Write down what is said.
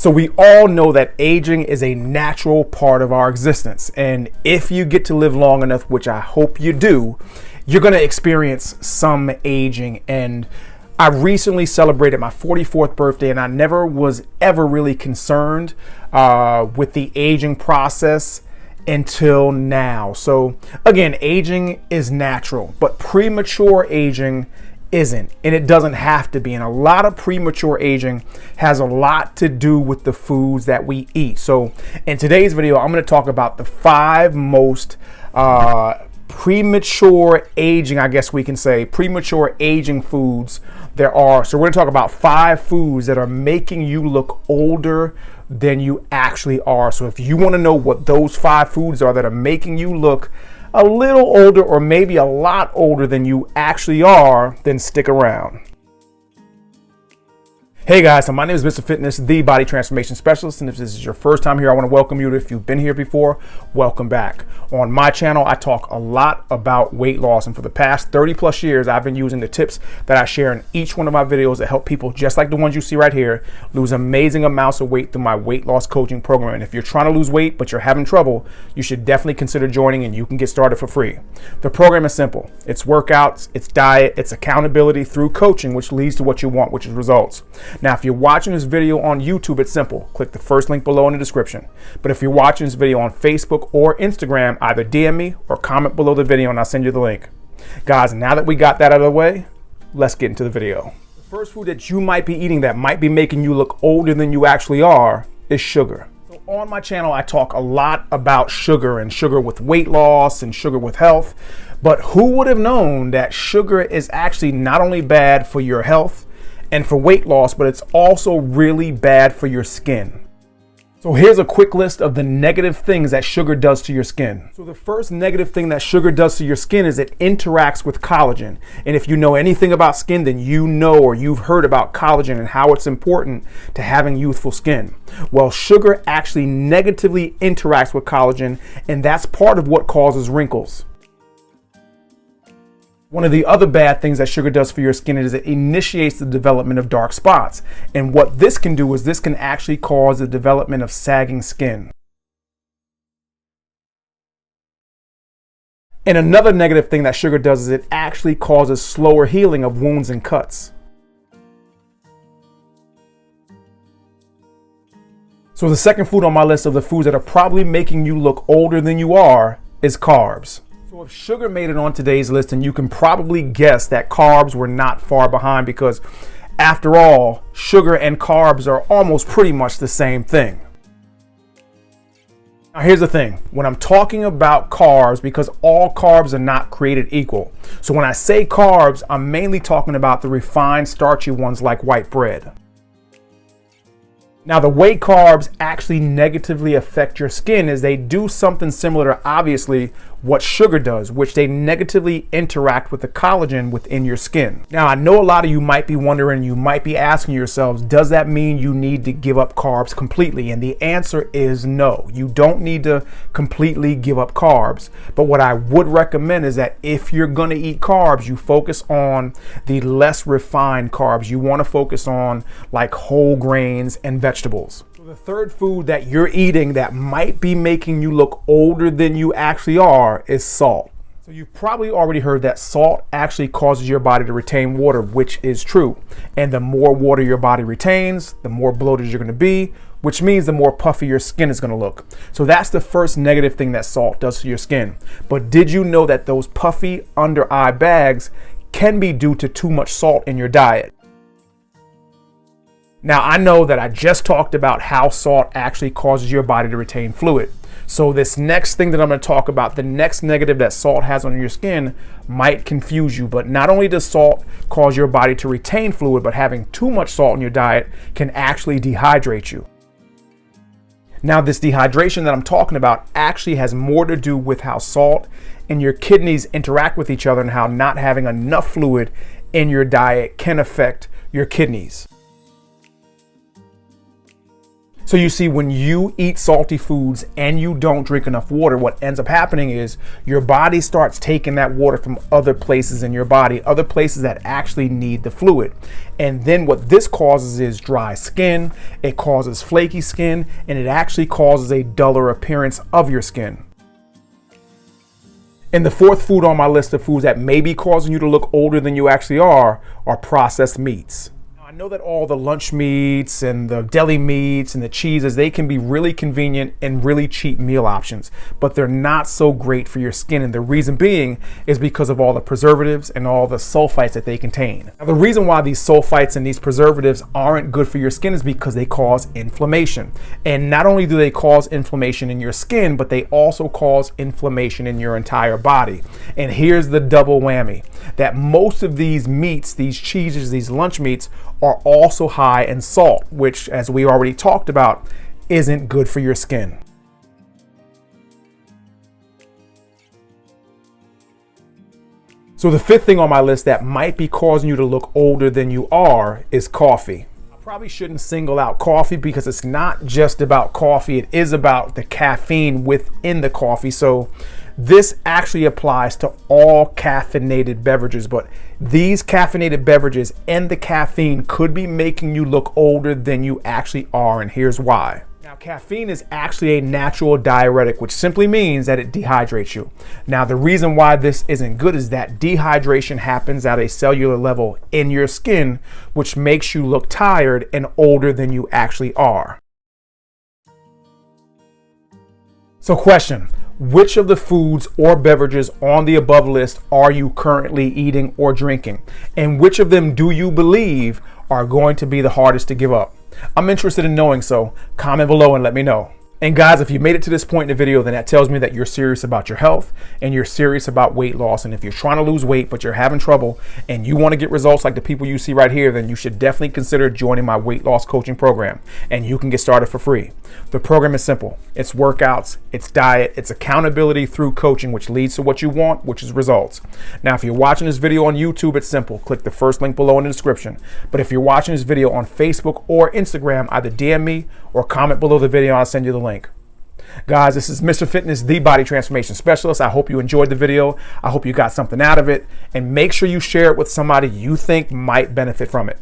So we all know that aging is a natural part of our existence. And if you get to live long enough, which I hope you do, you're going to experience some aging. And I recently celebrated my 44th birthday, and I never was ever really concerned with the aging process until now. So again, aging is natural, but premature aging isn't, and it doesn't have to be. And a lot of premature aging has a lot to do with the foods that we eat. So in today's video, I'm going to talk about the 5 most premature aging, I guess we can say, premature aging foods there are. So we're going to talk about 5 foods that are making you look older than you actually are. So if you want to know what those 5 foods are that are making you look a little older or maybe a lot older than you actually are, then stick around. Hey guys, so my name is MrFitness, the body transformation specialist, and if this is your first time here, I want to welcome you. If you've been here before, welcome back. On my channel, I talk a lot about weight loss, and for the past 30 plus years, I've been using the tips that I share in each one of my videos to help people, just like the ones you see right here, lose amazing amounts of weight through my weight loss coaching program. And if you're trying to lose weight, but you're having trouble, you should definitely consider joining, and you can get started for free. The program is simple. It's workouts, it's diet, it's accountability through coaching, which leads to what you want, which is results. Now, if you're watching this video on YouTube, it's simple. Click the first link below in the description. But if you're watching this video on Facebook or Instagram, either DM me or comment below the video and I'll send you the link. Guys, now that we got that out of the way, let's get into the video. The first food that you might be eating that might be making you look older than you actually are is sugar. So on my channel, I talk a lot about sugar and sugar with weight loss and sugar with health. But who would have known that sugar is actually not only bad for your health and for weight loss, but it's also really bad for your skin. So here's a quick list of the negative things that sugar does to your skin. So the first negative thing that sugar does to your skin is it interacts with collagen. And if you know anything about skin, then you know or you've heard about collagen and how it's important to having youthful skin. Well, sugar actually negatively interacts with collagen, and that's part of what causes wrinkles. One of the other bad things that sugar does for your skin is it initiates the development of dark spots. And what this can do is this can actually cause the development of sagging skin. And another negative thing that sugar does is it actually causes slower healing of wounds and cuts. So the second food on my list of the foods that are probably making you look older than you are is carbs. So if sugar made it on today's list, and you can probably guess that carbs were not far behind, because after all, sugar and carbs are almost pretty much the same thing. Now here's the thing, when I'm talking about carbs, because all carbs are not created equal. So when I say carbs, I'm mainly talking about the refined starchy ones like white bread. Now, the way carbs actually negatively affect your skin is they do something similar to obviously what sugar does, which they negatively interact with the collagen within your skin. Now, I know a lot of you might be wondering, you might be asking yourselves, does that mean you need to give up carbs completely? And the answer is no. You don't need to completely give up carbs. But what I would recommend is that if you're going to eat carbs, you focus on the less refined carbs. You want to focus on like whole grains and vegetables. So the third food that you're eating that might be making you look older than you actually are is salt. So you've probably already heard that salt actually causes your body to retain water, which is true. And the more water your body retains, the more bloated you're going to be, which means the more puffy your skin is going to look. So that's the first negative thing that salt does to your skin. But did you know that those puffy under eye bags can be due to too much salt in your diet? Now, I know that I just talked about how salt actually causes your body to retain fluid. So this next thing that I'm going to talk about, the next negative that salt has on your skin, might confuse you. But not only does salt cause your body to retain fluid, but having too much salt in your diet can actually dehydrate you. Now, this dehydration that I'm talking about actually has more to do with how salt and your kidneys interact with each other, and how not having enough fluid in your diet can affect your kidneys. So you see, when you eat salty foods and you don't drink enough water, what ends up happening is your body starts taking that water from other places in your body, other places that actually need the fluid. And then what this causes is dry skin, it causes flaky skin, and it actually causes a duller appearance of your skin. And the fourth food on my list of foods that may be causing you to look older than you actually are processed meats. I know that all the lunch meats and the deli meats and the cheeses, they can be really convenient and really cheap meal options, but they're not so great for your skin. And the reason being is because of all the preservatives and all the sulfites that they contain. Now, the reason why these sulfites and these preservatives aren't good for your skin is because they cause inflammation. And not only do they cause inflammation in your skin, but they also cause inflammation in your entire body. And here's the double whammy, that most of these meats, these cheeses, these lunch meats are also high in salt, which, as we already talked about, isn't good for your skin. So the fifth thing on my list that might be causing you to look older than you are is coffee. I probably shouldn't single out coffee because it's not just about coffee, it is about the caffeine within the coffee. So this actually applies to all caffeinated beverages, but these caffeinated beverages and the caffeine could be making you look older than you actually are, and here's why. Now, caffeine is actually a natural diuretic, which simply means that it dehydrates you. Now, the reason why this isn't good is that dehydration happens at a cellular level in your skin, which makes you look tired and older than you actually are. So question, which of the foods or beverages on the above list are you currently eating or drinking? And which of them do you believe are going to be the hardest to give up? I'm interested in knowing, so comment below and let me know. And guys, if you made it to this point in the video, then that tells me that you're serious about your health and you're serious about weight loss. And if you're trying to lose weight, but you're having trouble and you want to get results like the people you see right here, then you should definitely consider joining my weight loss coaching program, and you can get started for free. The program is simple. It's workouts, it's diet, it's accountability through coaching, which leads to what you want, which is results. Now, if you're watching this video on YouTube, it's simple. Click the first link below in the description. But if you're watching this video on Facebook or Instagram, either DM me or comment below the video and I'll send you the link. Guys, this is MrFitness, the body transformation specialist. I hope you enjoyed the video. I hope you got something out of it, and make sure you share it with somebody you think might benefit from it.